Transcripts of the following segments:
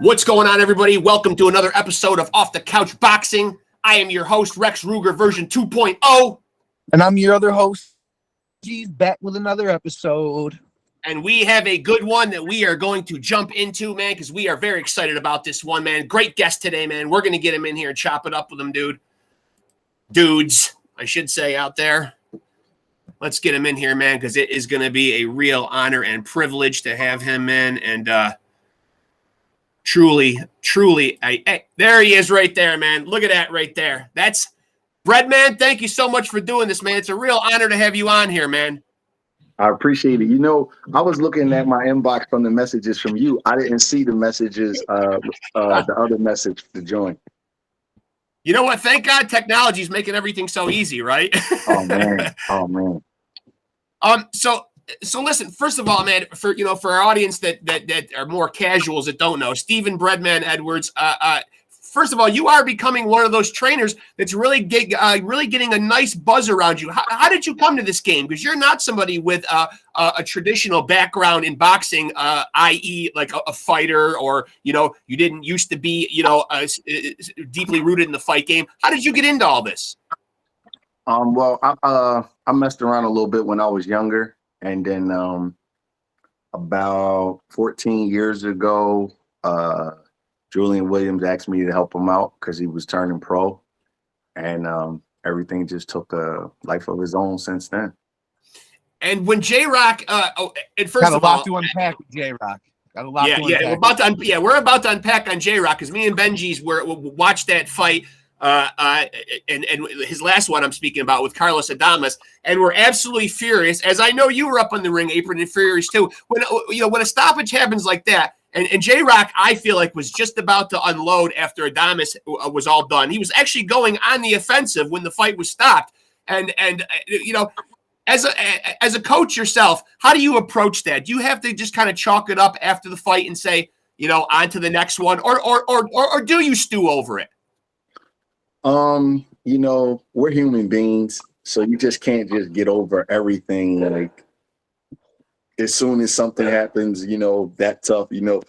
What's going on, everybody? Welcome to another episode of Off the Couch Boxing. I am your host, Rex Ruger, version 2.0. And I'm your other host, G's, back with another episode. And we have a good one that we are going to jump into, man, because we are very excited about this one, man. Great guest today, man. We're going to get him in here and chop it up with him, dudes, I should say, out there. Let's get him in here, man, because it is going to be a real honor and privilege to have him in. And truly, there he is right there, man. Look at that right there. That's BREADMAN. Thank you so much for doing this, man. It's a real honor to have you on here, man. I appreciate it. You know, I was looking at my inbox from the messages from you. I didn't see the messages, the other message to join. You know what? Thank God technology is making everything so easy, right? Oh man. Oh man. So listen, first of all, man, for our audience that are more casuals that don't know, Stephen BREADMAN Edwards, first of all, you are becoming one of those trainers that's really getting a nice buzz around you. How did you come to this game? Because you're not somebody with a traditional background in boxing, i.e., like a fighter, or you didn't used to be deeply rooted in the fight game. How did you get into all this? Well, I messed around a little bit when I was younger, and then about 14 years ago, Julian Williams asked me to help him out because he was turning pro, and everything just took a life of his own since then. And when J-Rock, and first got a of all, lot to unpack with J-Rock. Got a lot to unpack. Yeah, we're about to unpack on J-Rock because me and Bengz watched that fight, and his last one I'm speaking about with Carlos Adames, and we're absolutely furious. As I know you were up on the ring apron and furious too. When a stoppage happens like that. And J-Rock, I feel like, was just about to unload after Adames was all done. He was actually going on the offensive when the fight was stopped. And as a coach yourself, how do you approach that? Do you have to just kind of chalk it up after the fight and say, on to the next one, or do you stew over it? We're human beings, so you just can't just get over everything like. As soon as something happens, that tough, it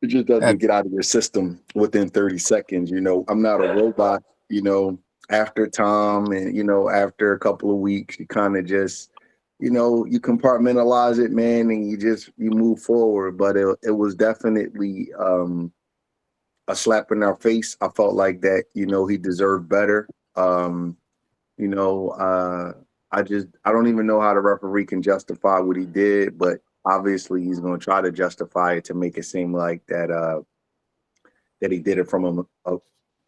just doesn't get out of your system within 30 seconds. I'm not a robot, after Tom and, after a couple of weeks, you kind of just, you compartmentalize it, man, and you move forward. But it was definitely a slap in our face. I felt like that, he deserved better. I don't even know how the referee can justify what he did, but obviously he's going to try to justify it to make it seem like that he did it from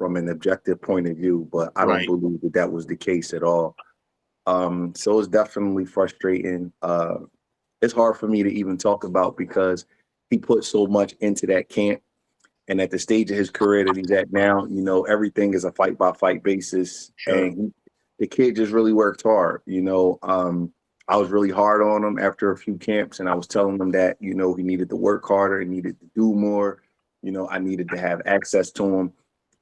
an objective point of view. But I don't believe that was the case at all. So it's definitely frustrating. It's hard for me to even talk about because he put so much into that camp, and at the stage of his career that he's at now, everything is a fight by fight basis, and the kid just really worked hard. I was really hard on him after a few camps, and I was telling him that, he needed to work harder, he needed to do more. I needed to have access to him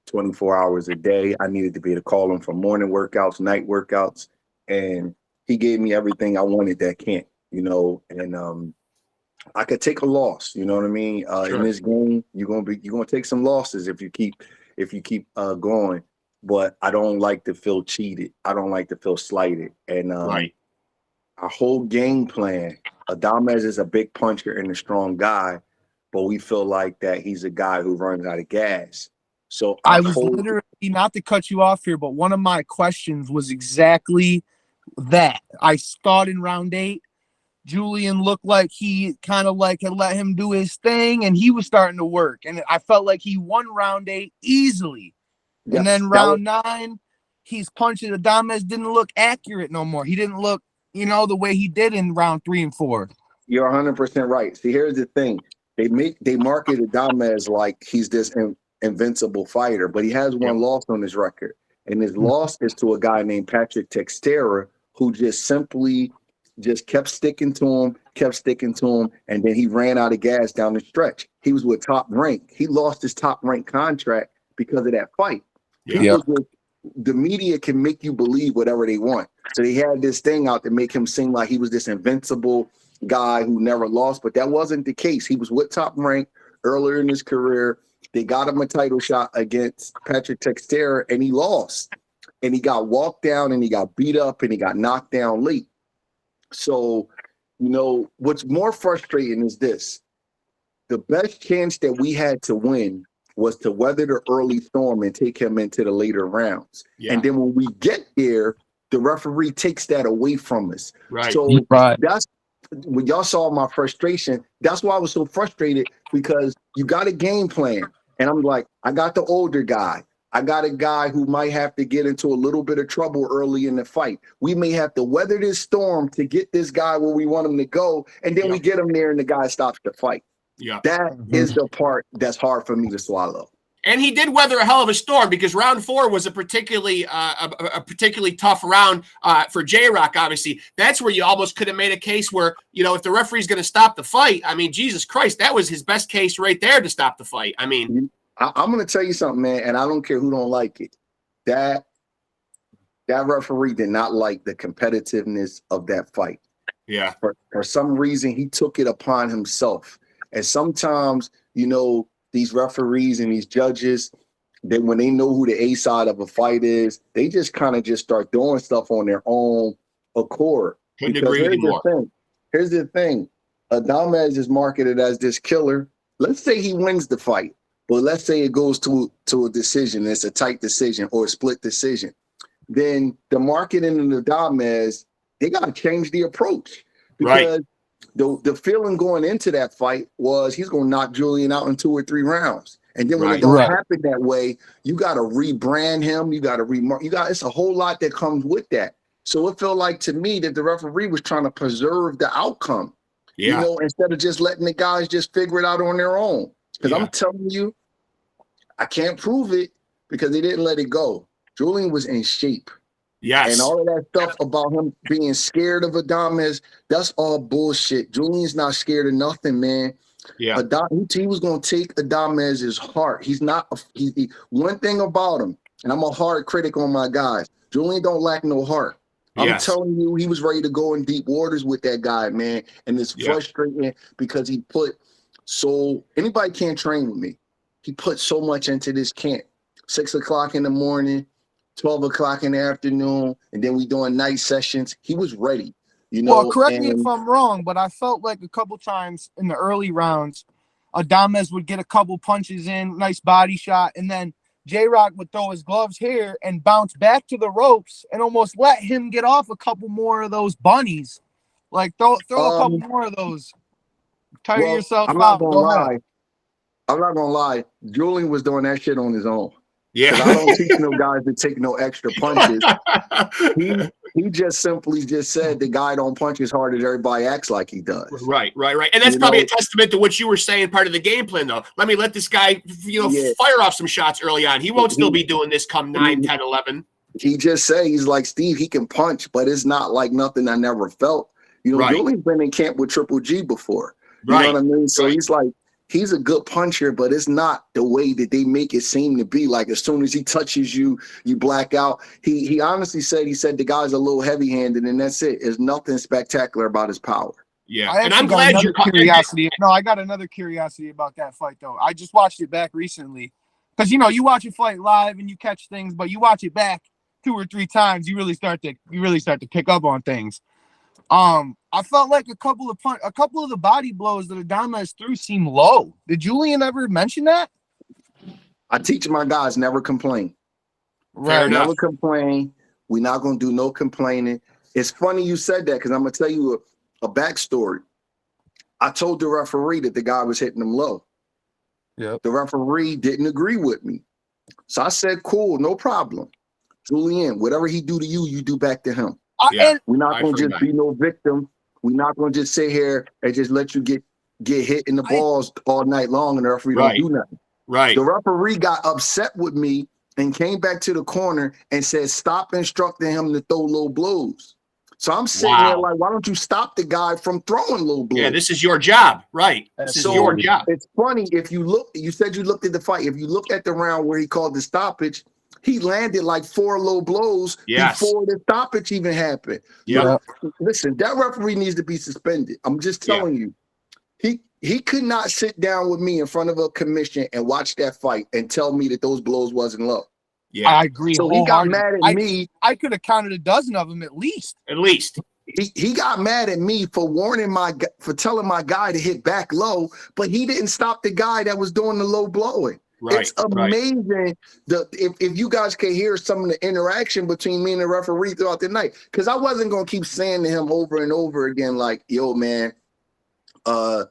24 hours a day. I needed to be able to call him for morning workouts, night workouts, and he gave me everything I wanted that camp, and I could take a loss, you know what I mean? In this game, you're gonna take some losses if you keep going. But I don't like to feel cheated. I don't like to feel slighted. And our whole game plan, Adames is a big puncher and a strong guy, but we feel like that he's a guy who runs out of gas. So I was literally, not to cut you off here, but one of my questions was exactly that. I thought in round 8, Julian looked like he kind of like had let him do his thing, and he was starting to work. And I felt like he won round 8 easily. Yes, and then round 9, he's punching. Adames didn't look accurate no more. He didn't look, the way he did in round 3 and 4. You're 100% right. See, here's the thing. They market Adames like he's this invincible fighter, but he has one loss on his record. And his loss is to a guy named Patrick Textera, who just simply kept sticking to him, and then he ran out of gas down the stretch. He was with Top Rank. He lost his Top Rank contract because of that fight. The media can make you believe whatever they want. So they had this thing out to make him seem like he was this invincible guy who never lost, but that wasn't the case. He was with Top Rank earlier in his career. They got him a title shot against Patrick Teixeira, and he lost. And he got walked down, and he got beat up, and he got knocked down late. So, you know, what's more frustrating is this. The best chance that we had to win was to weather the early storm and take him into the later rounds. Yeah. And then when we get there, the referee takes that away from us. Right. So that's when y'all saw my frustration. That's why I was so frustrated, because you got a game plan. And I'm like, I got the older guy. I got a guy who might have to get into a little bit of trouble early in the fight. We may have to weather this storm to get this guy where we want him to go. And then we get him there and the guy stops the fight. Yeah, that is the part that's hard for me to swallow. And he did weather a hell of a storm, because round 4 was a particularly tough round for J-Rock. Obviously, that's where you almost could have made a case where, you know, if the referee's going to stop the fight, I mean, Jesus Christ, that was his best case right there to stop the fight. I mean, I'm going to tell you something, man, and I don't care who don't like it. That referee did not like the competitiveness of that fight. Yeah, for some reason, he took it upon himself. And sometimes, you know, these referees and these judges, then when they know who the A side of a fight is, they just kind of just start doing stuff on their own accord. Couldn't agree anymore. Here's the thing. Adames is marketed as this killer. Let's say he wins the fight, but let's say it goes to a decision. It's a tight decision or a split decision. Then the marketing of Adames, they got to change the approach, because the feeling going into that fight was he's going to knock Julian out in 2 or 3 rounds. And then when it don't happen that way, you got to rebrand him. You got to it's a whole lot that comes with that. So it felt like to me that the referee was trying to preserve the outcome, you know, instead of just letting the guys just figure it out on their own. Because I'm telling you, I can't prove it because they didn't let it go. Julian was in shape. Yes. And all of that stuff about him being scared of Adames, that's all bullshit. Julian's not scared of nothing, man. Yeah. He was going to take Adames's heart. He's not one thing about him, and I'm a hard critic on my guys. Julian don't lack no heart. I'm telling you, he was ready to go in deep waters with that guy, man. And it's frustrating because anybody can't train with me. He put so much into this camp. 6 o'clock in the morning, 12 o'clock in the afternoon, and then we doing night sessions. He was ready, you know. Well, correct me if I'm wrong, but I felt like a couple times in the early rounds, Adames would get a couple punches in, nice body shot, and then J-Rock would throw his gloves here and bounce back to the ropes and almost let him get off a couple more of those bunnies. Like throw a couple more of those. Tire yourself out. I'm not gonna lie. Julian was doing that shit on his own. Yeah, I don't teach no guys to take no extra punches. He just simply said the guy don't punch as hard as everybody acts like he does. Right. And that's probably a testament to what you were saying, part of the game plan, though. Let this guy, fire off some shots early on. He won't still be doing this come 9, 10, 11. He just say he's like, Steve, he can punch, but it's not like nothing I never felt. You know, Julian's been in camp with Triple G before. You know what I mean? So he's like, he's a good puncher, but it's not the way that they make it seem to be. Like as soon as he touches you, you black out. He honestly said the guy's a little heavy-handed, and that's it. There's nothing spectacular about his power. Yeah, and I'm glad you're curiosity. No, I got another curiosity about that fight though. I just watched it back recently, because you watch a fight live and you catch things, but you watch it back 2 or 3 times, you really start to pick up on things. I felt like a couple of the body blows that Adames threw seemed low. Did Julian ever mention that? I teach my guys never complain. Right. Never complain. We're not gonna do no complaining. It's funny you said that, because I'm gonna tell you a backstory. I told the referee that the guy was hitting him low. Yeah. The referee didn't agree with me. So I said, cool, no problem. Julian, whatever he do to you, you do back to him. We're not going to just be no victim. We're not going to just sit here and just let you get hit in the balls all night long and the referee don't do nothing. Right. The referee got upset with me and came back to the corner and said, stop instructing him to throw low blows. So I'm sitting there like, why don't you stop the guy from throwing low blows? Yeah, this is your job. Right. This is your job. It's funny, if you look, you said you looked at the fight. If you look at the round where he called the stoppage, he landed like 4 low blows before the stoppage even happened. Yeah. Listen, that referee needs to be suspended. I'm just telling you. he could not sit down with me in front of a commission and watch that fight and tell me that those blows wasn't low. Yeah, I agree. So he got mad at me. I could have counted a dozen of them at least. At least. He got mad at me for telling my guy to hit back low, but he didn't stop the guy that was doing the low blowing. Right, it's amazing if you guys can hear some of the interaction between me and the referee throughout the night. Because I wasn't gonna keep saying to him over and over again, like, yo, man, tell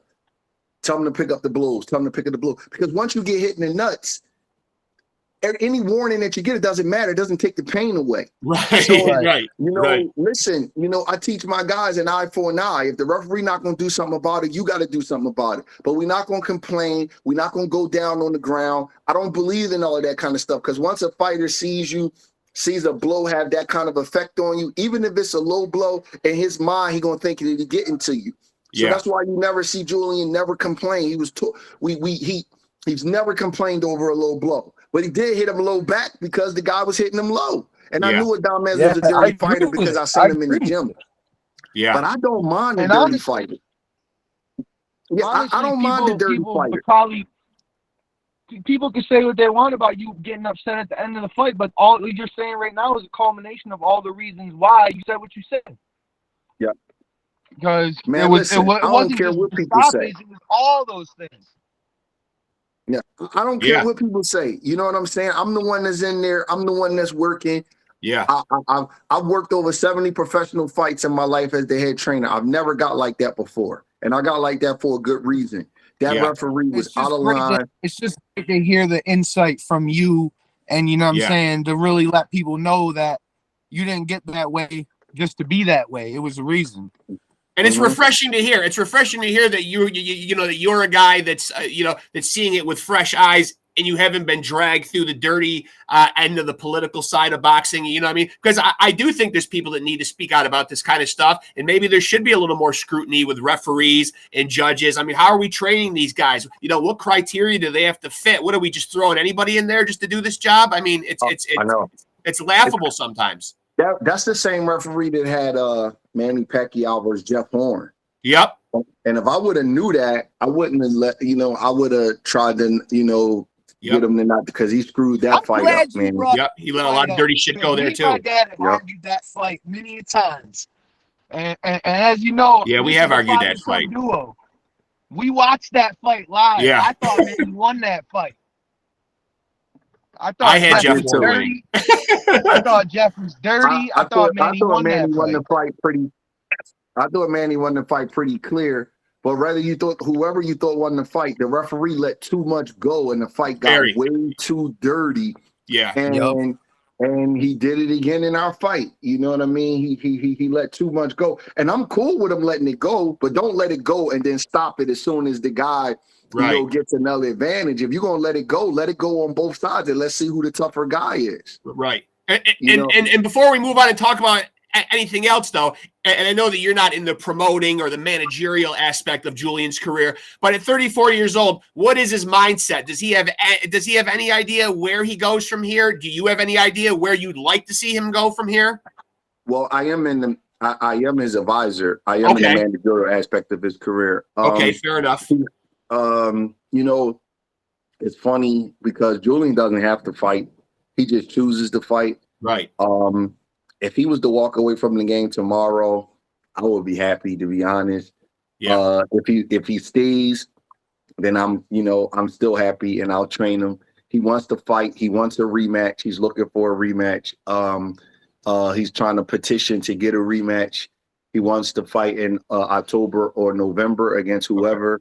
him to pick up the blows, tell him to pick up the blow. Because once you get hit in the nuts, any warning that you get, it doesn't matter. It doesn't take the pain away. Right, so, right. You know, right. Listen, you know, I teach my guys an eye for an eye. If the referee not going to do something about it, you got to do something about it. But we're not going to complain. We're not going to go down on the ground. I don't believe in all of that kind of stuff, because once a fighter sees a blow have that kind of effect on you, even if it's a low blow, in his mind, he's going to think that he's getting to you. So that's why you never see Julian never complain. He was he's never complained over a low blow. But he did hit him low back because the guy was hitting him low. And I knew Adames was a dirty fighter because I seen him in the gym. Yeah. But I don't mind a dirty fighter. Yeah, honestly, I don't mind the dirty fighter. People can say what they want about you getting upset at the end of the fight, but all you're saying right now is a culmination of all the reasons why you said what you said. Yeah. Because man, listen, I don't care what people say. It was all those things. Yeah, I don't care what people say. You know what I'm saying? I'm the one that's in there. I'm the one that's working. Yeah. I've worked over 70 professional fights in my life as the head trainer. I've never got like that before. And I got like that for a good reason. That referee was out of line. It's just great to hear the insight from you, and you know what I'm saying, to really let people know that you didn't get that way just to be that way. It was a reason. And it's refreshing to hear. It's refreshing to hear that you know that you're a guy that's that's seeing it with fresh eyes, and you haven't been dragged through the dirty end of the political side of boxing. You know what I mean? Because I do think there's people that need to speak out about this kind of stuff, and maybe there should be a little more scrutiny with referees and judges. I mean, how are we training these guys? You know, what criteria do they have to fit? What are we just throwing anybody in there just to do this job? I mean, it's laughable sometimes. That's the same referee that had Manny Pacquiao versus Jeff Horn. Yep. And if I would have knew that, I wouldn't have I would have tried to, get him to not, because he screwed that fight up, man. Yep. He let a lot of dirty shit go there too. My dad had argued that fight many times. And as you know, we have argued that fight. Duo. We watched that fight live. Yeah. I thought Manny won that fight. I had Jeff dirty. I thought Jeff was dirty. I thought Manny won the fight pretty. I thought Manny won the fight pretty clear. But whoever you thought won the fight, the referee let too much go, and the fight got way too dirty. Yeah, and he did it again in our fight. You know what I mean? He let too much go, and I'm cool with him letting it go, but don't let it go and then stop it as soon as the guy gets another advantage. If you're gonna let it go on both sides, and let's see who the tougher guy is. Right. And before we move on and talk about anything else, though, and I know that you're not in the promoting or the managerial aspect of Julian's career, but at 34 years old, what is his mindset? Does he have any idea where he goes from here? Do you have any idea where you'd like to see him go from here? Well, I am his advisor. I am in the managerial aspect of his career. Okay, fair enough. It's funny because Julian doesn't have to fight. He just chooses to fight. Right. If he was to walk away from the game tomorrow, I would be happy, to be honest. Yeah. If he stays, then I'm still happy, and I'll train him. He wants to fight. He wants a rematch. He's looking for a rematch. He's trying to petition to get a rematch. He wants to fight in October or November against whoever.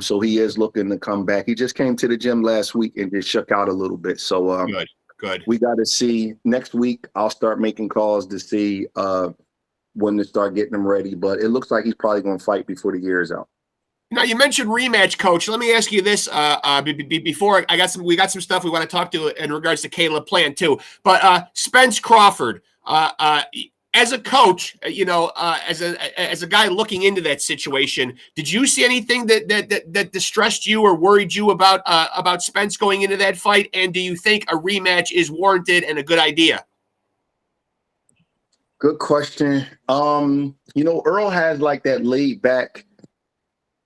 So he is looking to come back. He just came to the gym last week and just shook out a little bit. So Good. We got to see next week. I'll start making calls to see when to start getting him ready. But it looks like he's probably going to fight before the year is out. Now, you mentioned rematch, Coach. Let me ask you this before we got some stuff we want to talk to in regards to Caleb Plant too. But Spence Crawford, as a coach, as a guy looking into that situation, did you see anything that distressed you or worried you about Spence going into that fight? And do you think a rematch is warranted and a good idea? Good question. Earl has like that laid back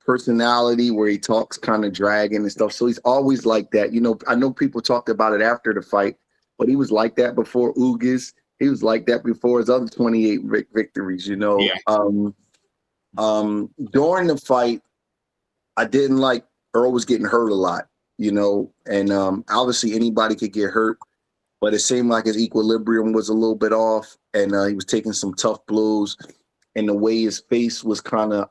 personality where he talks kind of dragging and stuff. So he's always like that. You know, I know people talked about it after the fight, but he was like that before Ugas. He was like that before his other 28 victories, you know. Yeah. During the fight, I didn't like Earl was getting hurt a lot, you know, and obviously anybody could get hurt, but it seemed like his equilibrium was a little bit off, and he was taking some tough blows, and the way his face was kind of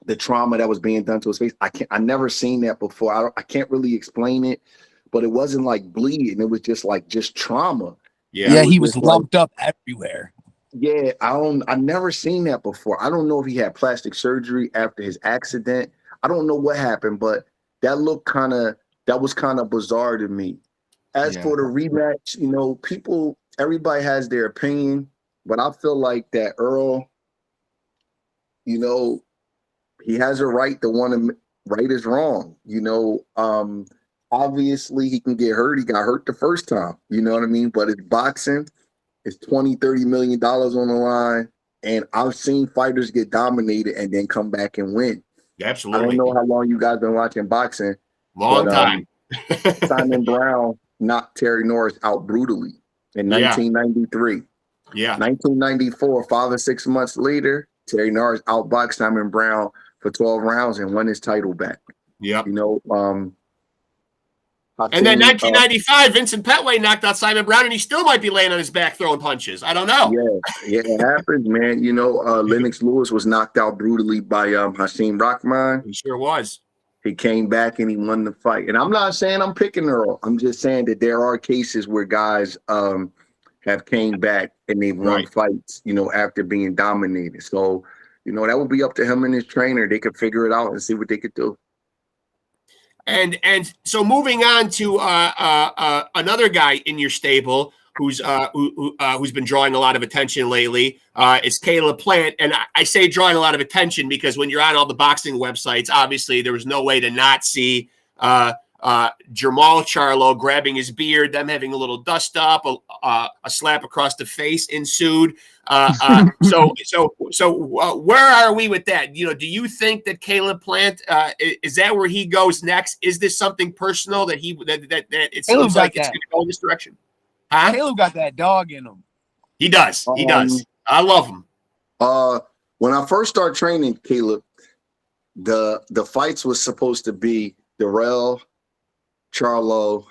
the trauma that was being done to his face. I never seen that before. I can't really explain it, but it wasn't like bleeding. It was just trauma. Yeah, he was lumped up everywhere. Yeah, I never seen that before. I don't know if he had plastic surgery after his accident. I don't know what happened, but that was kind of bizarre to me. As for the rematch, you know, everybody has their opinion, but I feel like that Earl, you know, he has a right to want to right is wrong. You know, obviously he can get hurt. He got hurt the first time, you know what I mean? But it's boxing. It's $20-30 million on the line. And I've seen fighters get dominated and then come back and win. Absolutely. I don't know how long you guys been watching boxing. Long time. Simon Brown knocked Terry Norris out brutally in 1993. Yeah. 1994, 5 or 6 months later, Terry Norris outboxed Simon Brown for 12 rounds and won his title back. Yep. You know, and then 1995, Vincent Petway knocked out Simon Brown, and he still might be laying on his back throwing punches. I don't know. Yeah, it happens, man. You know, Lennox Lewis was knocked out brutally by Hasim Rahman. He sure was. He came back and he won the fight. And I'm not saying I'm picking Earl. I'm just saying that there are cases where guys have came back and they've won fights, you know, after being dominated. So, you know, that would be up to him and his trainer. They could figure it out and see what they could do. And so moving on to another guy in your stable who's been drawing a lot of attention lately is Caleb Plant. And I say drawing a lot of attention because when you're on all the boxing websites, obviously there was no way to not see Jermall Charlo grabbing his beard, them having a little dust up, a slap across the face ensued. So where are we with that? You know, do you think that Caleb Plant is that where he goes next? Is this something personal that it seems like it's going to go in this direction? Huh? Caleb got that dog in him. He does. He does. I love him. When I first started training Caleb, the fights was supposed to be Darrell, Charlo,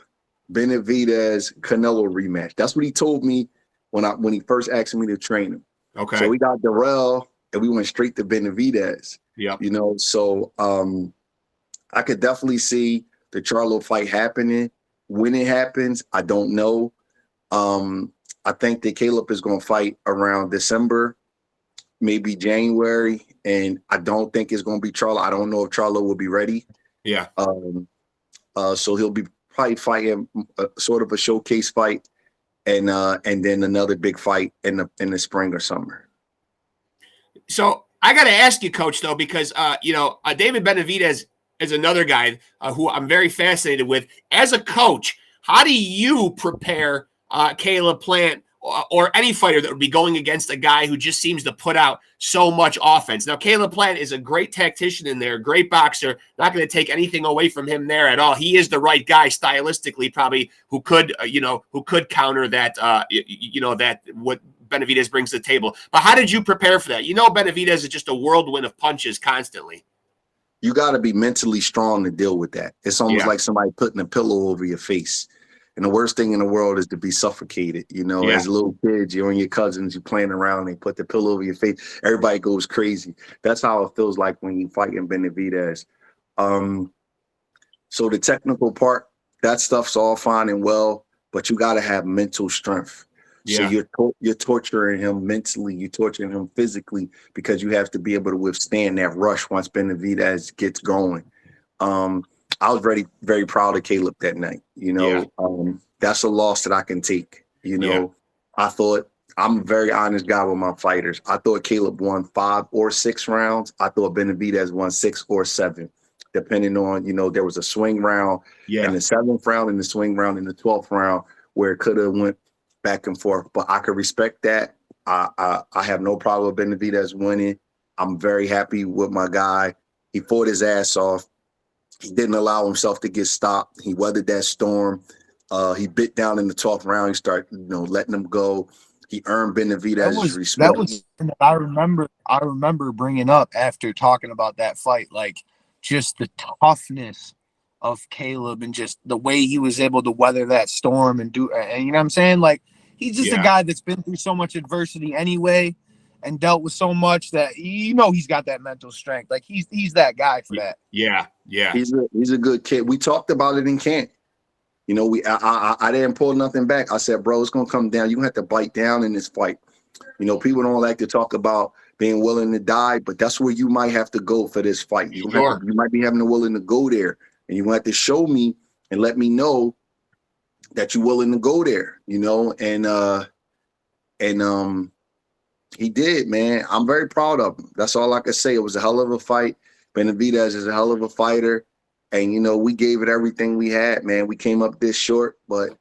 Benavidez, Canelo rematch. That's what he told me when he first asked me to train him. Okay. So we got Darrell and we went straight to Benavidez. Yeah. You know, so I could definitely see the Charlo fight happening. When it happens, I don't know. I think that Caleb is going to fight around December, maybe January, and I don't think it's going to be Charlo. I don't know if Charlo will be ready. Yeah. So he'll be probably fighting sort of a showcase fight, and then another big fight in the spring or summer. So I got to ask you, Coach, though, because David Benavidez is another guy who I'm very fascinated with. As a coach, how do you prepare Caleb Plant or any fighter that would be going against a guy who just seems to put out so much offense? Now, Caleb Plant is a great tactician in there, great boxer. Not going to take anything away from him there at all. He is the right guy stylistically, probably who could counter that, that what Benavidez brings to the table. But how did you prepare for that? You know, Benavidez is just a whirlwind of punches constantly. You got to be mentally strong to deal with that. It's almost like somebody putting a pillow over your face. And the worst thing in the world is to be suffocated. You know, as little kids, you're and your cousins, you're playing around, they put the pillow over your face. Everybody goes crazy. That's how it feels like when you fight in Benavidez. So the technical part, that stuff's all fine and well, but you got to have mental strength. Yeah. So you're torturing him mentally, you're torturing him physically, because you have to be able to withstand that rush once Benavidez gets going. I was very, very proud of Caleb that night. You know, that's a loss that I can take. You know, I thought, I'm a very honest guy with my fighters. I thought Caleb won 5 or 6 rounds. I thought Benavidez won 6 or 7, depending on, there was a swing round in the 7th round and the swing round in the 12th round where it could have went back and forth. But I could respect that. I have no problem with Benavidez winning. I'm very happy with my guy. He fought his ass off. He didn't allow himself to get stopped. He weathered that storm. He bit down in the 12th round. He started, letting him go. He earned Benavidez's respect. That was that I remember bringing up after talking about that fight, like just the toughness of Caleb and just the way he was able to weather that storm and you know what I'm saying? Like, he's just a guy that's been through so much adversity anyway and dealt with so much that he's got that mental strength. Like he's that guy for that. Yeah. He's a good kid. We talked about it in camp. I didn't pull nothing back. I said, bro, it's gonna come down. You're gonna have to bite down in this fight. People don't like to talk about being willing to die, but that's where you might have to go for this fight. You might be having to willing to go there, and you have to show me and let me know that you're willing to go there. And he did, man. I'm very proud of him. That's all I can say. It was a hell of a fight. Benavidez is a hell of a fighter. And, we gave it everything we had, man. We came up this short. But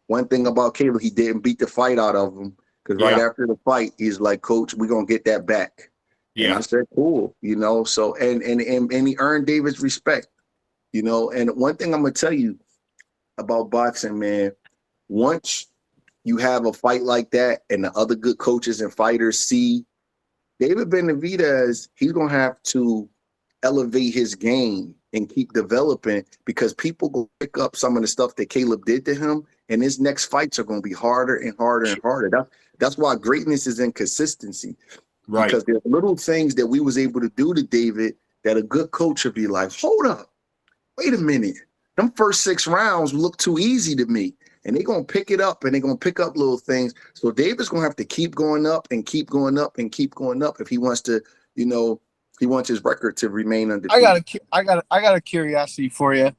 one thing about Caleb, he didn't beat the fight out of him. Because right after the fight, he's like, Coach, we're going to get that back. Yeah. And I said, cool. So, and he earned David's respect, And one thing I'm going to tell you about boxing, man, once you have a fight like that and the other good coaches and fighters see David Benavidez, he's going to have to elevate his game and keep developing, because people go pick up some of the stuff that Caleb did to him, and his next fights are going to be harder and harder and harder. That's why greatness is in consistency. Right. Because there's little things that we was able to do to David that a good coach would be like, hold up, wait a minute. Them first 6 rounds look too easy to me. And they're going to pick it up, and they're going to pick up little things. So David's going to have to keep going up and keep going up and keep going up if he wants to, he wants his record to remain undefeated. I got a curiosity for you.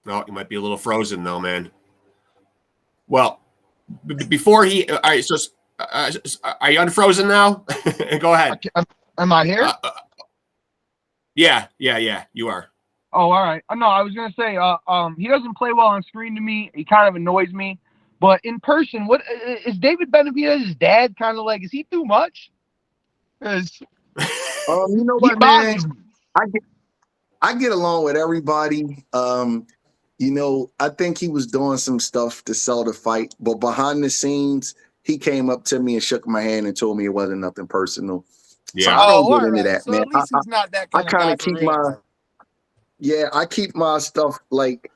No, you might be a little frozen though, man. Well, before he, all right. So, are you unfrozen now? Go ahead. Am I here? Yeah. You are. Oh, all right. No, I was gonna say, he doesn't play well on screen to me. He kind of annoys me. But in person, what is David Benavidez's dad kind of like? Is he too much? You know what, man? I get along with everybody. I think he was doing some stuff to sell the fight, but behind the scenes, he came up to me and shook my hand and told me it wasn't nothing personal. Yeah, so I don't get into that, so man. At least he's not that kind of guy. I keep my stuff like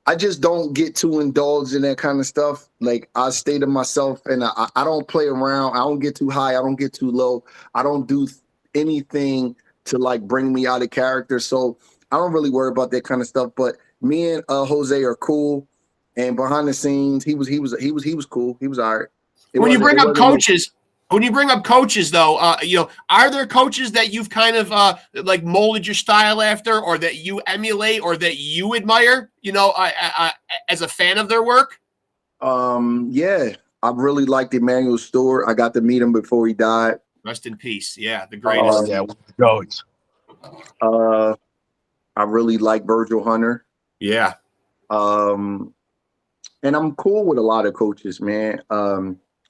I just don't get too indulged in that kind of stuff. Like, I stay to myself, and I don't play around. I don't get too high. I don't get too low. I don't do anything to like bring me out of character. So I don't really worry about that kind of stuff. But me and Jose are cool, and behind the scenes, he was cool. He was all right. When you bring up coaches, though, are there coaches that you've kind of like molded your style after, or that you emulate, or that you admire? As a fan of their work. Yeah, I really liked Emmanuel Stewart. I got to meet him before he died. Rest in peace. Yeah, the greatest. Goats. I really like Virgil Hunter. Yeah. And I'm cool with a lot of coaches, man.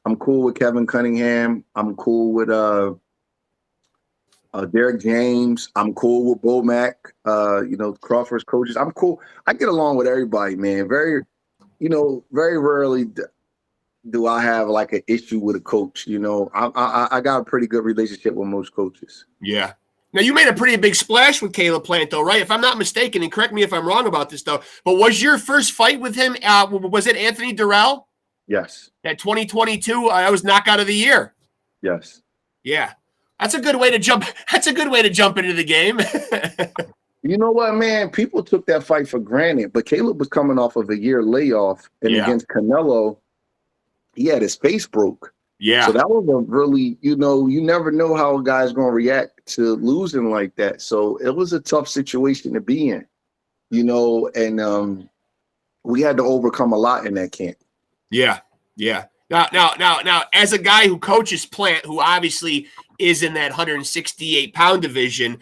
I'm cool with Kevin Cunningham. I'm cool with Derek James. I'm cool with Bo Mack. Crawford's coaches. I'm cool. I get along with everybody, man. Very rarely do I have like an issue with a coach. I got a pretty good relationship with most coaches. Yeah. Now, you made a pretty big splash with Caleb Plant, though, right? If I'm not mistaken, and correct me if I'm wrong about this, though, but was your first fight with him, was it Anthony Durrell? Yes. At 2022, I was knockout of the year. Yes. Yeah. That's a good way to jump. That's a good way to jump into the game. You know what, man? People took that fight for granted, but Caleb was coming off of a year layoff, and against Canelo, he had his face broke. Yeah. So that was a really, you never know how a guy's going to react to losing like that. So it was a tough situation to be in, and we had to overcome a lot in that camp. Yeah. Now, as a guy who coaches Plant, who obviously is in that 168-pound division.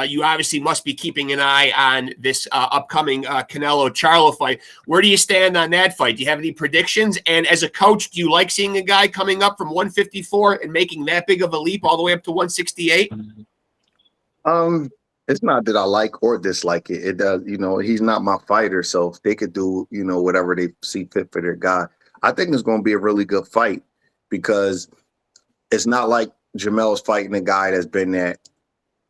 You obviously must be keeping an eye on this upcoming Canelo-Charlo fight. Where do you stand on that fight? Do you have any predictions? And as a coach, do you like seeing a guy coming up from 154 and making that big of a leap all the way up to 168? It's not that I like or dislike it. It does, he's not my fighter, so they could do, whatever they see fit for their guy. I think it's going to be a really good fight because it's not like Jamel's fighting a guy that's been at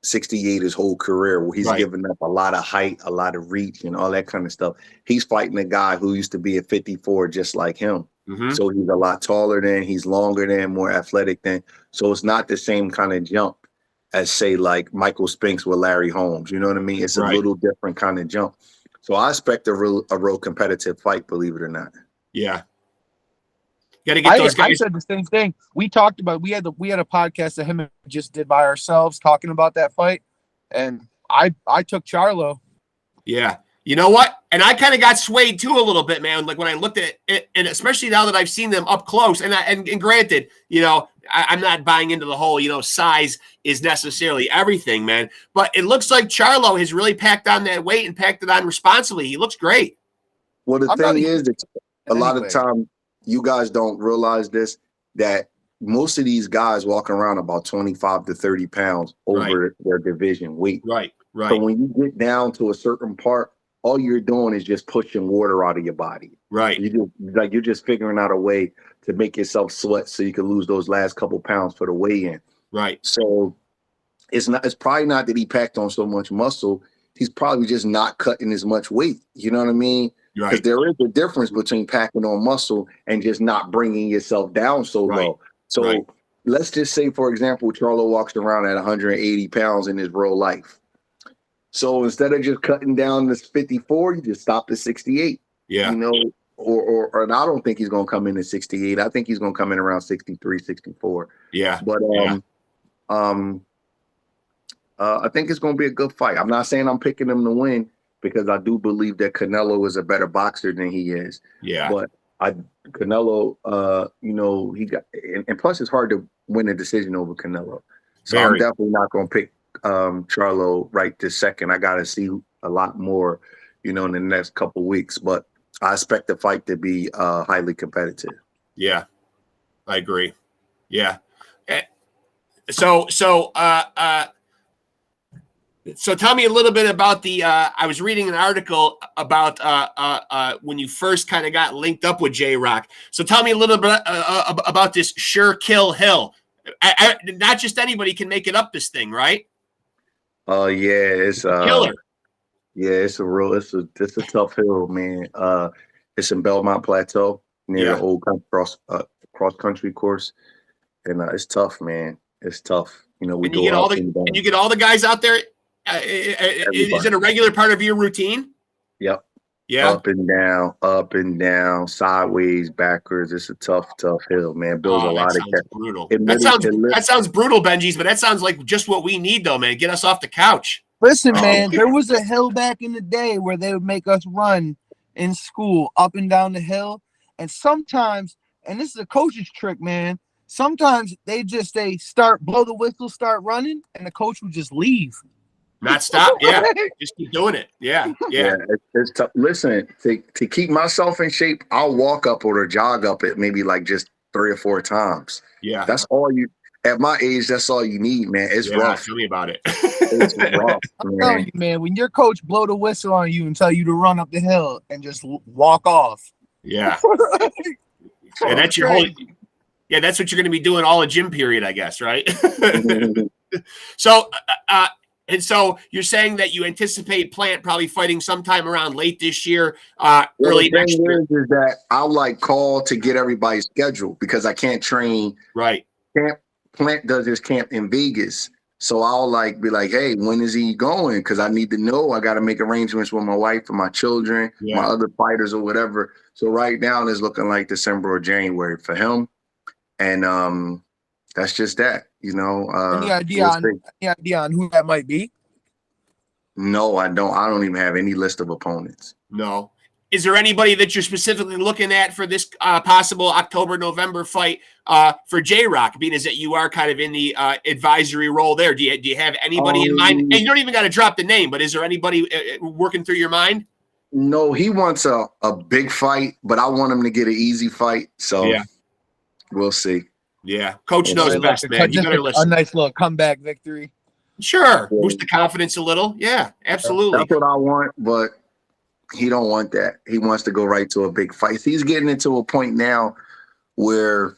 68 his whole career, where he's given up a lot of height, a lot of reach, and all that kind of stuff. He's fighting a guy who used to be at 54 just like him. So he's a lot taller than, he's longer than, more athletic than. So it's not the same kind of jump as, say, like Michael Spinks with Larry Holmes. You know what I mean? It's a little different kind of jump. So I expect a real competitive fight, believe it or not. Yeah. Got to get those guys. I said the same thing. We talked about, we had a podcast that him and just did by ourselves talking about that fight. And I took Charlo. Yeah. You know what? And I kind of got swayed too a little bit, man. Like when I looked at it, and especially now that I've seen them up close, and granted, I'm not buying into the whole, size is necessarily everything, man. But it looks like Charlo has really packed on that weight and packed it on responsibly. He looks great. Well, the thing is, a lot of time, you guys don't realize this, that most of these guys walk around about 25 to 30 pounds over their division weight. Right. So when you get down to a certain part, all you're doing is just pushing water out of your body. Right. You're just figuring out a way to make yourself sweat so you can lose those last couple pounds for the weigh-in. Right. So it's probably not that he packed on so much muscle. He's probably just not cutting as much weight. You know what I mean? Because there is a difference between packing on muscle and just not bringing yourself down so low. So let's just say, for example, Charlo walks around at 180 pounds in his real life. So instead of just cutting down this 54, you just stop at 68. Yeah. Or and I don't think he's going to come in at 68. I think he's going to come in around 63, 64. Yeah. But I think it's going to be a good fight. I'm not saying I'm picking him to win, because I do believe that Canelo is a better boxer than he is. Yeah. But Canelo, he got, and plus it's hard to win a decision over Canelo. So I'm definitely not going to pick Charlo right this second. I got to see a lot more, in the next couple weeks. But I expect the fight to be highly competitive. Yeah, I agree. Yeah. So tell me a little bit about the I was reading an article about when you first kind of got linked up with J-Rock. So tell me a little bit about this Sure Kill Hill. Not just anybody can make it up this thing, right? Oh yeah, it's killer. Yeah, it's a tough hill, man. It's in Belmont Plateau near the old cross country course. And it's tough, man. It's tough. We you get all the guys out there. Is it a regular part of your routine? Yep. Yeah. Up and down, sideways, backwards. It's a tough hill, man. Builds a lot of brutal. That sounds brutal, Bengz, but that sounds like just what we need, though, man. Get us off the couch. Listen, man, there was a hill back in the day where they would make us run in school up and down the hill. And sometimes, and this is a coach's trick, man, sometimes they blow the whistle, start running, and the coach would just leave. Not stop, yeah. Just keep doing it. Yeah. It's tough. Listen, to keep myself in shape, I'll walk up or jog up it maybe like just 3 or 4 times. Yeah. That's all you, at my age, that's all you need, man. It's rough. Tell me about it. It's rough, I'm telling you, man, when your coach blow the whistle on you and tell you to run up the hill and just walk off. Yeah. And that's your whole, that's what you're going to be doing all a gym period, I guess, right? So, and so you're saying that you anticipate Plant probably fighting sometime around late this year, early next year. Is that I'll call to get everybody's schedule because I can't train. Right. Plant does his camp in Vegas. So I'll be like, hey, when is he going? Because I need to know. I got to make arrangements with my wife and my children, my other fighters or whatever. So right now it's looking like December or January for him. And that's just that, Any idea on who that might be? No, I don't. I don't even have any list of opponents. No. Is there anybody that you're specifically looking at for this possible October-November fight for J-Rock, being as that you are kind of in the advisory role there? Do you have anybody in mind? And you don't even got to drop the name, but is there anybody working through your mind? No, he wants a big fight, but I want him to get an easy fight. So yeah, we'll see. Yeah, coach knows best, man. You better listen. A nice little comeback victory. Sure, boost the confidence a little. Yeah, absolutely. That's what I want, but he don't want that. He wants to go right to a big fight. He's getting into a point now where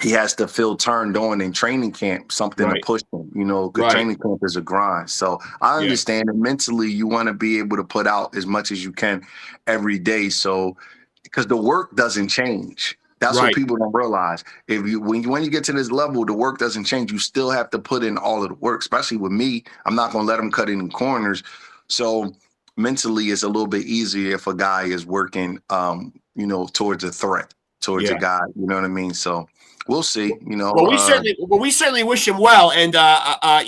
he has to feel turned on in training camp, something to push him. You know, good training camp is a grind. So I understand that mentally you want to be able to put out as much as you can every day. So because the work doesn't change. That's what people don't realize. If you when you get to this level, the work doesn't change. You still have to put in all of the work, especially with me. I'm not going to let him cut any corners. So mentally, it's a little bit easier if a guy is working, you know, towards a threat, towards a guy. You know what I mean? So we'll see. You know, well, we certainly wish him well. And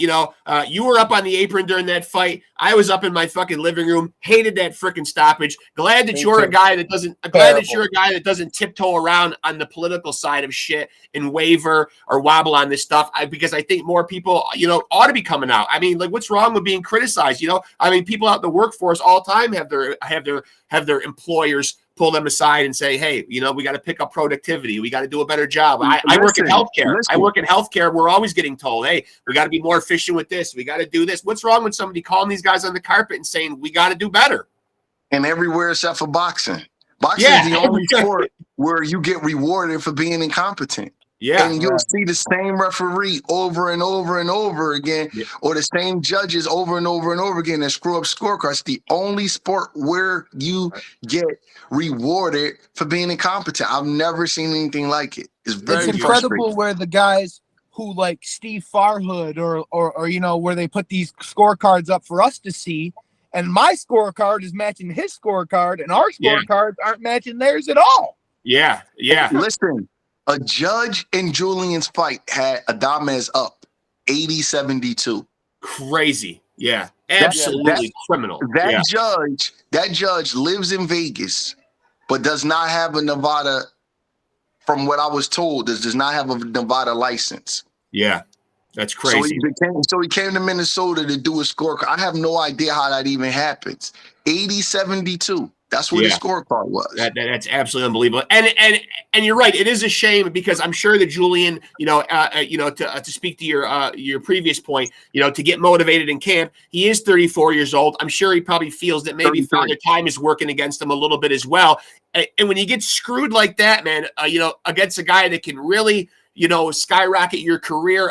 you know, you were up on the apron during that fight. I was up in my fucking living room. Hated that freaking stoppage. Glad that you're a guy that doesn't. Glad that you're a guy that doesn't tiptoe around on the political side of shit and waver or wobble on this stuff. Because I think more people, you know, ought to be coming out. I mean, like, what's wrong with being criticized? You know, I mean, people out in the workforce all the time have their employers pull them aside and say, hey, you know, we got to pick up productivity. We got to do a better job. I work in healthcare. I work in healthcare. We're always getting told, hey, we got to be more efficient with this. We got to do this. What's wrong with somebody calling these guys on the carpet and saying, we got to do better? And everywhere except for boxing. Boxing is the only sport where you get rewarded for being incompetent. Yeah, and you'll see the same referee over and over and over again, or the same judges over and over and over again that screw up scorecards. The only sport where you get rewarded for being incompetent. I've never seen anything like it. It's very incredible where the guys who like Steve Farhood or you know, where they put these scorecards up for us to see, and my scorecard is matching his scorecard, and our scorecards aren't matching theirs at all. Yeah, yeah. Listen. A judge in Julian's fight had Adames up 80-72. Crazy. Yeah. Absolutely criminal. That judge lives in Vegas, but does not have a Nevada, from what I was told, does not have a Nevada license. Yeah. That's crazy. So he came to Minnesota to do a scorecard. I have no idea how that even happens. 80-72. That's what his scorecard was. That's absolutely unbelievable. And you're right. It is a shame because I'm sure that Julian, to speak to your previous point, to get motivated in camp, he is 34 years old. I'm sure he probably feels that maybe Father Time is working against him a little bit as well. And when you get screwed like that, man, against a guy that can really, skyrocket your career,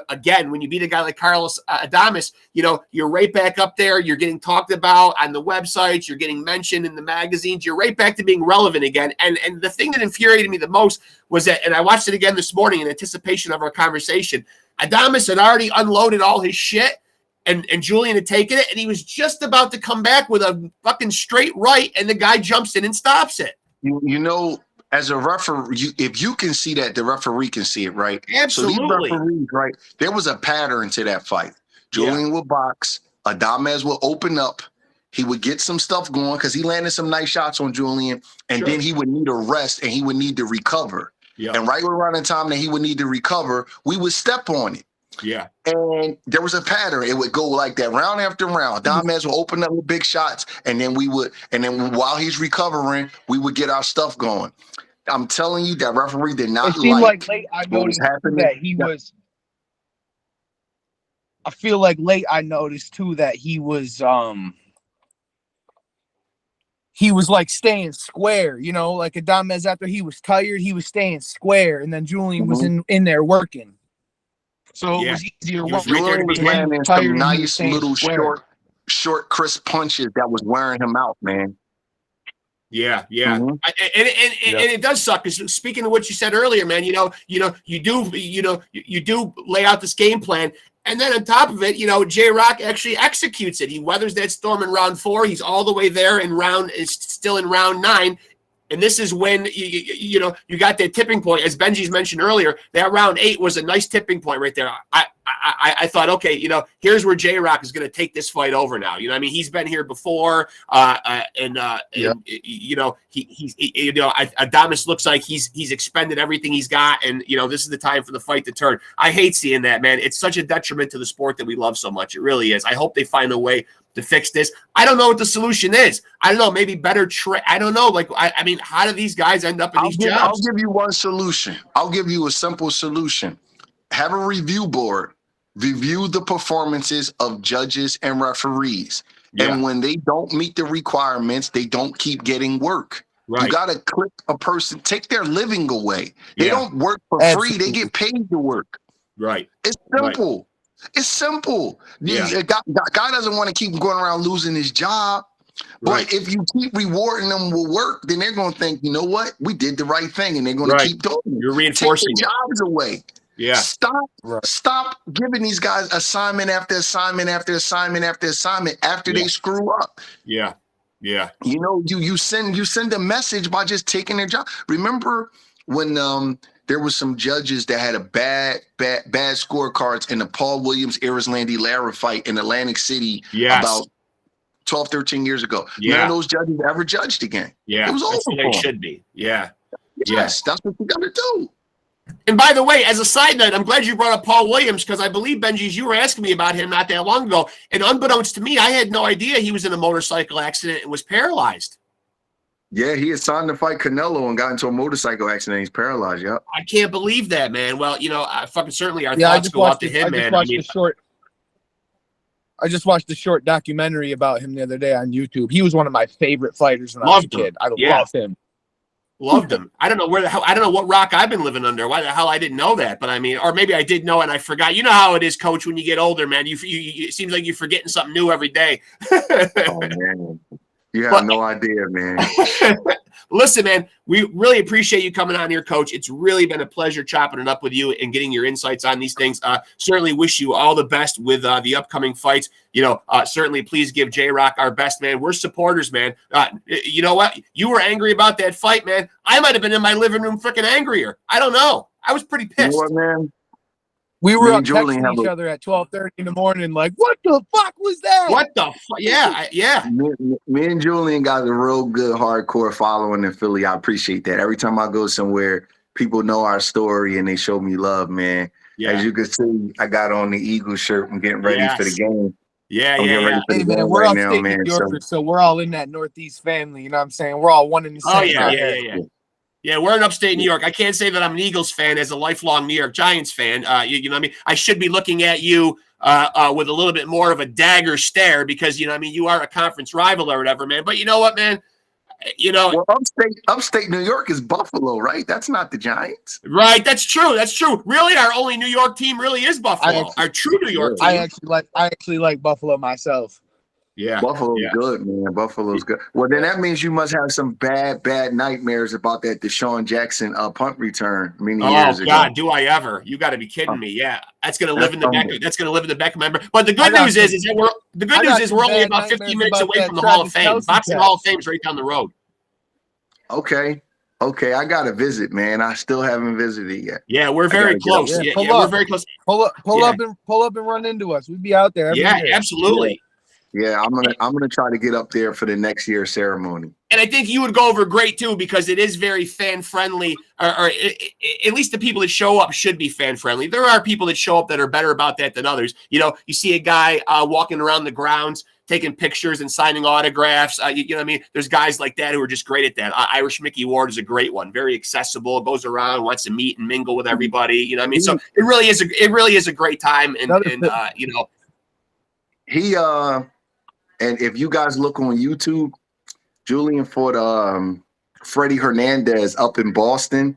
again, when you beat a guy like Carlos Adames, you're right back up there. You're getting talked about on the websites. You're getting mentioned in the magazines. You're right back to being relevant again. And the thing that infuriated me the most was that, and I watched it again this morning in anticipation of our conversation, Adames had already unloaded all his shit, and Julian had taken it, and he was just about to come back with a fucking straight right, and the guy jumps in and stops it. As a referee, if you can see that, the referee can see it, right? Absolutely. So these referees, right, there was a pattern to that fight. Julian would box, Adames would open up, he would get some stuff going because he landed some nice shots on Julian, and then he would need a rest and he would need to recover. Yeah. And right around the time that he would need to recover, we would step on it. Yeah. And there was a pattern. It would go like that round after round. Adames would open up with big shots, and then while he's recovering, we would get our stuff going. I'm telling you, that referee did not like late I noticed that he was. I feel like late I noticed too that he was like staying square, like Adames after he was tired, he was staying square, and then Julian was in there working. So it was easier. Julian was landing some nice little short, crisp punches that was wearing him out, man. Yeah, yeah, and it does suck because speaking of what you said earlier, man, you do lay out this game plan, and then on top of it, J-Rock actually executes it. He weathers that storm in round 4. He's all the way there is still in round 9. And this is when you got that tipping point, as Benji's mentioned earlier. That round 8 was a nice tipping point right there. I thought, okay, you know, here's where J-Rock is going to take this fight over now. You know, I mean, he's been here before, and you know, you know, Adames looks like he's expended everything he's got, and you know, this is the time for the fight to turn. I hate seeing that, man. It's such a detriment to the sport that we love so much. It really is. I hope they find a way to fix this. I don't know what the solution is. I don't know. Maybe better I don't know. Like, I mean, how do these guys end up in these jobs? I'll give you one solution. I'll give you a simple solution. Have a review board. Review the performances of judges and referees. Yeah. And when they don't meet the requirements, they don't keep getting work. Right. You got to clip a person, take their living away. They don't work for free. They get paid to work. Right. It's simple. Right. It's simple. Yeah. Guy doesn't want to keep going around losing his job. But if you keep rewarding them with work, then they're going to think, you know what? We did the right thing, and they're going to keep doing it. You're reinforcing Take the jobs away. Yeah. Stop giving these guys assignment after assignment after assignment after assignment after they screw up. Yeah. Yeah. You know, you send a message by just taking their job. Remember when there was some judges that had a bad scorecards in the Paul Williams Landy Lara fight in Atlantic City about 12, 13 years ago. None of those judges ever judged again. Yeah. It was over. They should be. Yeah. Yes, that's what you got to do. And by the way, as a side note, I'm glad you brought up Paul Williams, because I believe, Benji's, you were asking me about him not that long ago. And unbeknownst to me, I had no idea he was in a motorcycle accident and was paralyzed. Yeah, he had signed to fight Canelo and got into a motorcycle accident. He's paralyzed. Yep. I can't believe that, man. Well, you know, certainly our thoughts go out to him, man. I just watched the short documentary about him the other day on YouTube. He was one of my favorite fighters when I was a kid. I love him. Loved him. I don't know I don't know what rock I've been living under. Why the hell I didn't know that? But I mean, or maybe I did know and I forgot. You know how it is, Coach, when you get older, man. It seems like you're forgetting something new every day. Oh man, you have no idea, man. Listen, man, we really appreciate you coming on here, Coach. It's really been a pleasure chopping it up with you and getting your insights on these things. Certainly wish you all the best with the upcoming fights. You know, certainly please give J-Rock our best, man. We're supporters, man. You know what? You were angry about that fight, man. I might have been in my living room freaking angrier. I don't know. I was pretty pissed. You know what, man? We were up texting each other at 12:30 in the morning, like, what the fuck was that? What the fuck? Yeah, yeah. Me and Julian got a real good hardcore following in Philly. I appreciate that. Every time I go somewhere, people know our story and they show me love, man. Yeah. As you can see, I got on the Eagle shirt. I'm getting ready for the game. Yeah. Hey, man, we're all state New Yorkers, so we're all in that Northeast family. You know what I'm saying? We're all one in the same. Yeah. Yeah, we're in upstate New York. I can't say that I'm an Eagles fan as a lifelong New York Giants fan. You know what I mean? I should be looking at you with a little bit more of a dagger stare because, you know what I mean, you are a conference rival or whatever, man. But you know what, man? You know, well, upstate New York is Buffalo, right? That's not the Giants. Right, that's true. That's true. Really, our only New York team really is Buffalo. Our true New York team. I actually like Buffalo myself. Yeah, Buffalo's good, man. Buffalo's good. Well, then that means you must have some bad nightmares about that Deshaun Jackson punt return many years ago. Oh God, do I ever? You got to be kidding me! Yeah, that's gonna live in the back. That's gonna live in the back of my memory. But the good news is that we're only about 15 minutes away from the Hall of Fame. Boxing Hall of Fame's right down the road. Okay, I got to visit, man. I still haven't visited yet. Yeah, we're very close. Yeah, we're very close. Pull up and run into us. We'd be out there. Every day. Absolutely. Yeah, I'm gonna try to get up there for the next year's ceremony. And I think you would go over great too because it is very fan friendly, or at least the people that show up should be fan friendly. There are people that show up that are better about that than others. You know, you see a guy walking around the grounds taking pictures and signing autographs. You know what I mean? There's guys like that who are just great at that. Irish Mickey Ward is a great one. Very accessible, goes around, wants to meet and mingle with everybody. You know what I mean? So it really is a great time. And you know, he and if you guys look on YouTube, Julian fought Freddie Hernandez up in Boston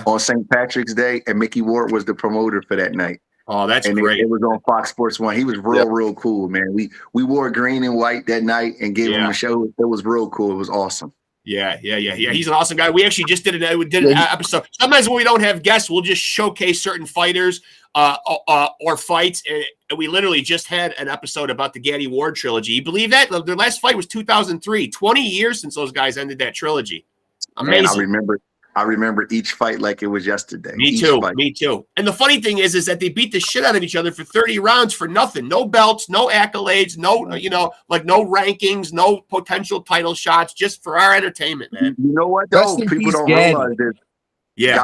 on St. Patrick's Day, and Mickey Ward was the promoter for that night. Oh, that's great. It was on Fox Sports 1. He was real cool, man. We wore green and white that night and gave him a show. It was real cool. It was awesome. Yeah. He's an awesome guy. We actually just did an episode. Sometimes when we don't have guests, we'll just showcase certain fighters or fights. And we literally just had an episode about the Gaddy Ward trilogy. You believe that? Their last fight was 2003. 20 years since those guys ended that trilogy. Amazing. Man, I remember each fight like it was yesterday. Me Each too. fight. Me too. And the funny thing is that they beat the shit out of each other for 30 rounds for nothing. No belts, no accolades, no, like no rankings, no potential title shots, just for our entertainment, man. You know what, though? Rest in People peace, don't Gaddy. realize this. Yeah.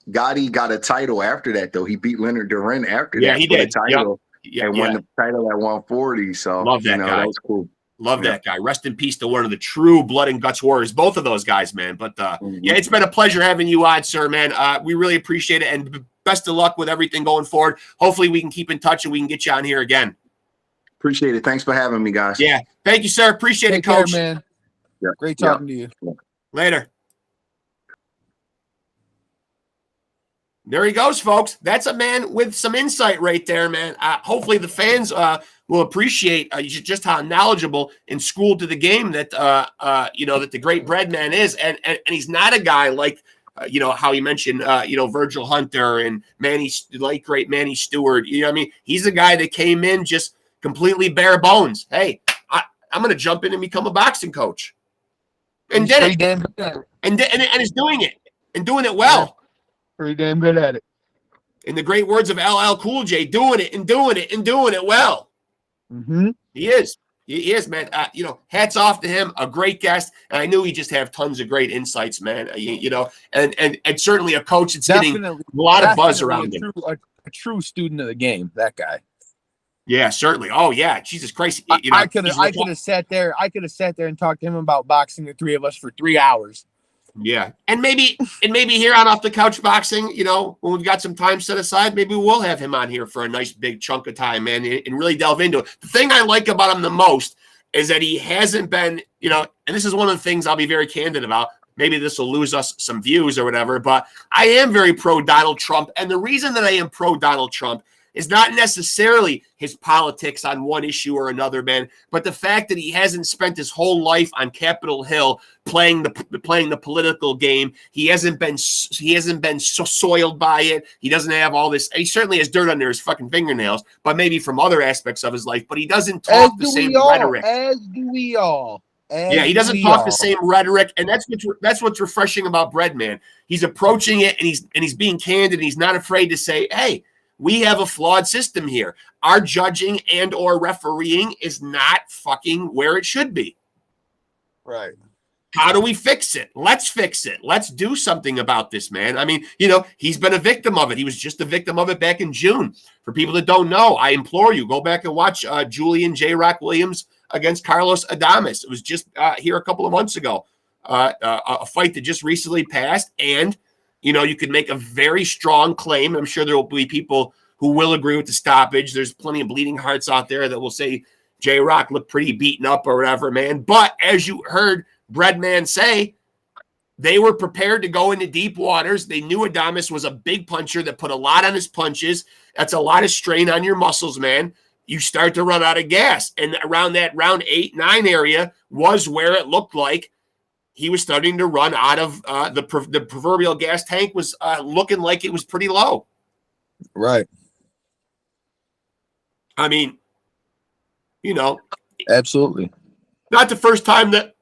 Gotti got a title after that, though. He beat Leonard Duran after Yeah, that he for did. the title and won Yeah. the title at 140. So, Love that guy. that was cool. Love that guy. Rest in peace to one of the true blood and guts warriors. Both of those guys, man. But yeah, it's been a pleasure having you on, sir, man. We really appreciate it, and best of luck with everything going forward. Hopefully, we can keep in touch and we can get you on here again. Appreciate it. Thanks for having me, guys. Yeah, thank you, sir. Appreciate Take it, Coach. care, man. Yeah. Great talking to you. Later. There he goes, folks. That's a man with some insight right there, man. Hopefully the fans will appreciate just how knowledgeable and schooled to the game that that the great BREADMAN is, and he's not a guy like how he mentioned Virgil Hunter and great Manny Stewart. You know what I mean? He's a guy that came in just completely bare bones. Hey, I'm going to jump in and become a boxing coach, and did it, and is doing it and doing it well. Yeah. Pretty damn good at it. In the great words of LL Cool J, doing it and doing it and doing it well. Mm-hmm. He is, man. Hats off to him. A great guest, and I knew he'd just have tons of great insights, man. And certainly a coach that's getting a lot of buzz around him. A true student of the game. That guy. Yeah, certainly. Oh yeah, Jesus Christ. I could have sat there. I could have sat there and talked to him about boxing, the three of us, for 3 hours. Yeah, and maybe here on Off the Couch Boxing, when we've got some time set aside, maybe we'll have him on here for a nice big chunk of time, man, and really delve into it. The thing I like about him the most is that he hasn't been, and this is one of the things I'll be very candid about. Maybe this will lose us some views or whatever, but I am very pro Donald Trump, and the reason that I am pro Donald Trump is not necessarily his politics on one issue or another, man, but the fact that he hasn't spent his whole life on Capitol Hill playing the political game. He hasn't been so soiled by it. He doesn't have all this. He certainly has dirt under his fucking fingernails, but maybe from other aspects of his life. But he doesn't talk the same rhetoric. As do we all. He doesn't talk the same rhetoric, and that's what's refreshing about BREADMAN. He's approaching it, and he's being candid. And he's not afraid to say, "Hey, we have a flawed system here. Our judging and or refereeing is not fucking where it should be. Right. How do we fix it? Let's fix it. Let's do something about this, man." I mean, he's been a victim of it. He was just a victim of it back in June. For people that don't know, I implore you, go back and watch Julian J. Rock Williams against Carlos Adames. It was just here a couple of months ago. A fight that just recently passed, and you could make a very strong claim. I'm sure there will be people who will agree with the stoppage. There's plenty of bleeding hearts out there that will say J. Rock looked pretty beaten up or whatever, man. But as you heard BREADMAN say, they were prepared to go into deep waters. They knew Adames was a big puncher that put a lot on his punches. That's a lot of strain on your muscles, man. You start to run out of gas. And around that round 8, 9 area was where it looked like he was starting to run out of the proverbial gas tank was looking like it was pretty low. Right. I mean, absolutely. Not the first time that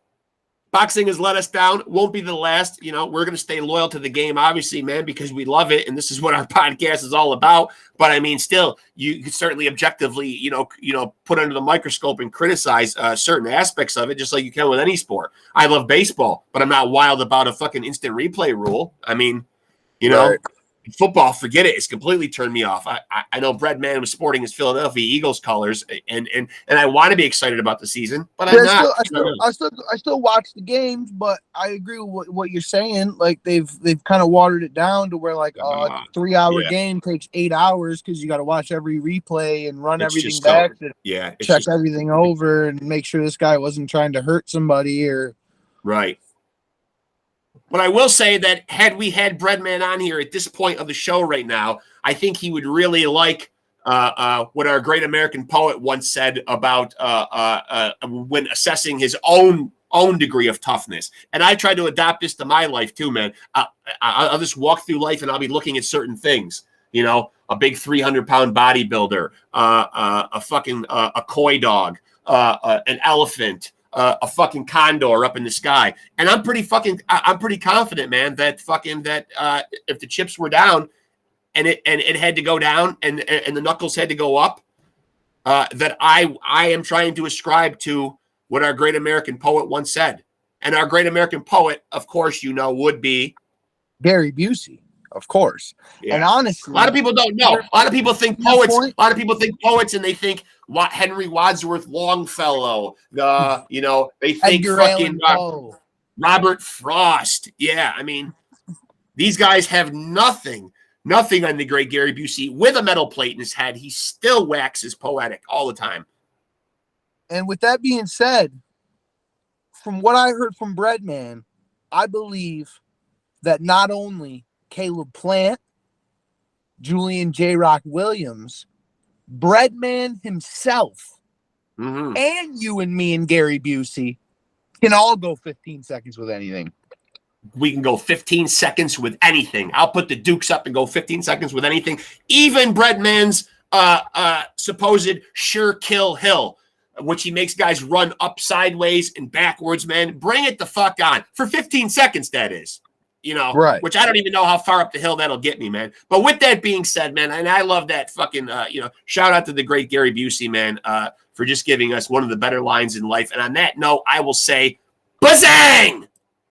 boxing has let us down. Won't be the last. We're going to stay loyal to the game, obviously, man, because we love it. And this is what our podcast is all about. But I mean, still, you could certainly objectively, put under the microscope and criticize certain aspects of it, just like you can with any sport. I love baseball, but I'm not wild about a fucking instant replay rule. I mean, Right. Football, forget it. It's completely turned me off. I know BREADMAN was sporting his Philadelphia Eagles colors, and I want to be excited about the season, but I'm not. I still watch the games, but I agree with what you're saying. Like they've kind of watered it down to where like a 3-hour game takes 8 hours because you got to watch every replay and run everything back to check everything over and make sure this guy wasn't trying to hurt somebody or right. But I will say that had we had BREADMAN on here at this point of the show right now, I think he would really like what our great American poet once said about when assessing his own degree of toughness. And I try to adapt this to my life too, man. I'll just walk through life and I'll be looking at certain things. A big 300-pound bodybuilder, a koi dog, an elephant, a fucking condor up in the sky. And I'm pretty confident, man, that if the chips were down and it had to go down and the knuckles had to go up, that I am trying to ascribe to what our great American poet once said. And our great American poet, of course, would be Gary Busey, of course. Yeah. And honestly, a lot of people don't know. A lot of people think poets. A lot of people think poets, and they think Henry Wadsworth Longfellow. They think Edgar fucking Allan Robert Frost. Yeah, I mean, these guys have nothing on the great Gary Busey. With a metal plate in his head, he still waxes poetic all the time. And with that being said, from what I heard from BREADMAN, I believe that not only Caleb Plant, Julian J. Rock Williams, BREADMAN himself, and you and me and Gary Busey can all go 15 seconds with anything. We can go 15 seconds with anything. I'll put the Dukes up and go 15 seconds with anything. Even BREADMAN's supposed sure kill hill, which he makes guys run up, sideways, and backwards, man. Bring it the fuck on. For 15 seconds, that is. Right. Which I don't even know how far up the hill that'll get me, man. But with that being said, man, and I love that fucking, shout out to the great Gary Busey, man, for just giving us one of the better lines in life. And on that note, I will say, bazang!